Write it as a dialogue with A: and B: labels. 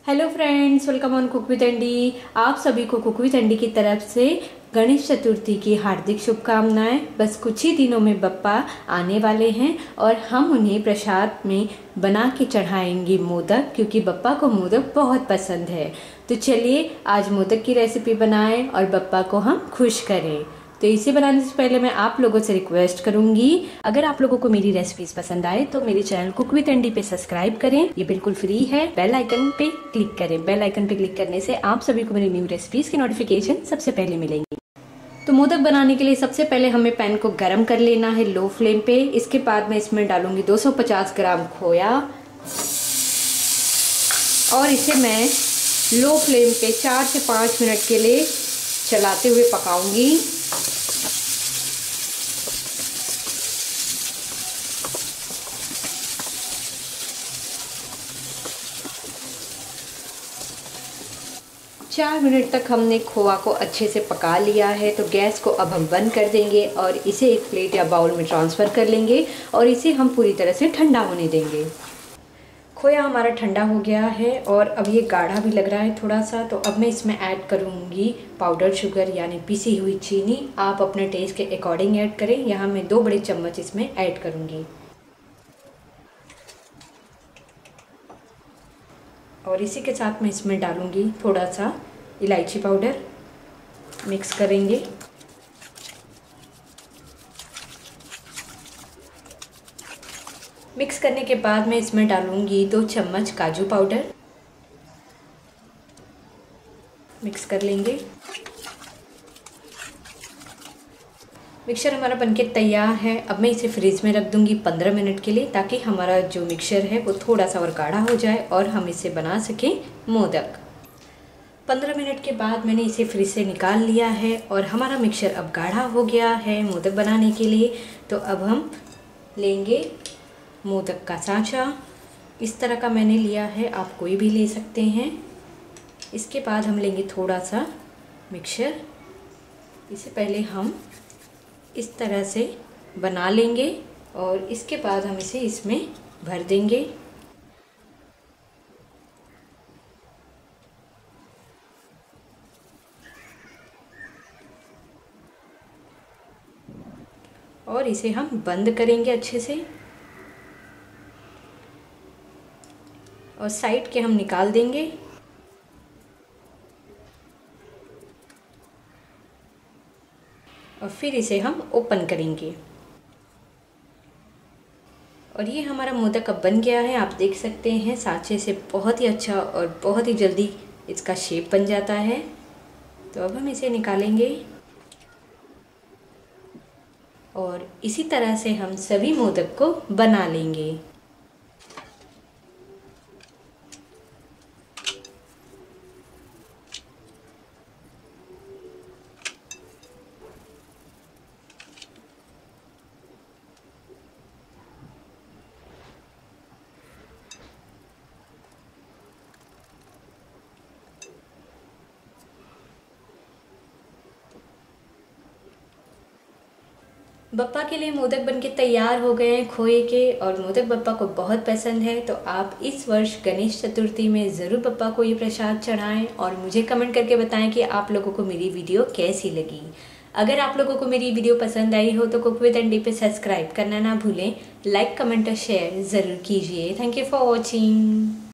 A: Hello friends, welcome on cook with Andy. आप सभी को कुक विद एंडी की तरफ से गणेश चतुर्थी की हार्दिक शुभकामनाएं। बस कुछ ही दिनों में बप्पा आने वाले हैं और हम उन्हें प्रसाद में बना के चढ़ाएंगे मोदक, क्योंकि बप्पा को मोदक बहुत पसंद है। तो चलिए आज मोदक की रेसिपी बनाएं और बप्पा को हम खुश करें। तो इसे बनाने से पहले मैं आप लोगों से रिक्वेस्ट करूंगी, अगर आप लोगों को मेरी रेसिपीज पसंद आए तो मेरे चैनल कुक विद एंडी पे सब्सक्राइब करें। ये बिल्कुल फ्री है। बेल आइकन पे क्लिक करें। बेल आइकन पे क्लिक करने से आप सभी को मेरी न्यू रेसिपीज की नोटिफिकेशन सबसे पहले मिलेंगी। तो मोदक बनाने के लिए सबसे पहले हमें पैन को गर्म कर लेना है लो फ्लेम पे। इसके बाद मैं इसमें डालूंगी 250 ग्राम खोया और इसे मैं लो फ्लेम पे 4 से 5 मिनट के लिए चलाते हुए पकाऊंगी। चार मिनट तक हमने खोआ को अच्छे से पका लिया है। तो गैस को अब हम बंद कर देंगे और इसे एक प्लेट या बाउल में ट्रांसफ़र कर लेंगे और इसे हम पूरी तरह से ठंडा होने देंगे। खोया हमारा ठंडा हो गया है और अब ये गाढ़ा भी लग रहा है थोड़ा सा। तो अब मैं इसमें ऐड करूँगी पाउडर शुगर यानी पिसी हुई चीनी। आप अपने टेस्ट के अकॉर्डिंग ऐड करें। यहाँ मैं 2 बड़े चम्मच इसमें ऐड करूँगी और इसी के साथ मैं इसमें डालूँगी थोड़ा सा इलायची पाउडर। मिक्स करेंगे। मिक्स करने के बाद मैं इसमें डालूँगी 2 चम्मच काजू पाउडर। मिक्स कर लेंगे। मिक्सचर हमारा बनके तैयार है। अब मैं इसे फ्रिज में रख दूंगी 15 मिनट के लिए, ताकि हमारा जो मिक्सचर है वो थोड़ा सा और गाढ़ा हो जाए और हम इसे बना सकें मोदक। 15 मिनट के बाद मैंने इसे फ्रिज से निकाल लिया है और हमारा मिक्सचर अब गाढ़ा हो गया है मोदक बनाने के लिए। तो अब हम लेंगे मोदक का सांचा। इस तरह का मैंने लिया है, आप कोई भी ले सकते हैं। इसके बाद हम लेंगे थोड़ा सा मिक्सचर। इसे पहले हम इस तरह से बना लेंगे और इसके बाद हम इसे इसमें भर देंगे। और इसे हम बंद करेंगे अच्छे से और साइड के हम निकाल देंगे। और फिर इसे हम ओपन करेंगे और ये हमारा मोदक अब बन गया है। आप देख सकते हैं सांचे से बहुत ही अच्छा और बहुत ही जल्दी इसका शेप बन जाता है। तो अब हम इसे निकालेंगे और इसी तरह से हम सभी मोदक को बना लेंगे। बप्पा के लिए मोदक बनके तैयार हो गए हैं खोए के, और मोदक बप्पा को बहुत पसंद है। तो आप इस वर्ष गणेश चतुर्थी में ज़रूर बप्पा को ये प्रसाद चढ़ाएं और मुझे कमेंट करके बताएं कि आप लोगों को मेरी वीडियो कैसी लगी। अगर आप लोगों को मेरी वीडियो पसंद आई हो तो कुक विद एंडी पे सब्सक्राइब करना ना भूलें। लाइक, कमेंट और शेयर ज़रूर कीजिए। Thank you for watching.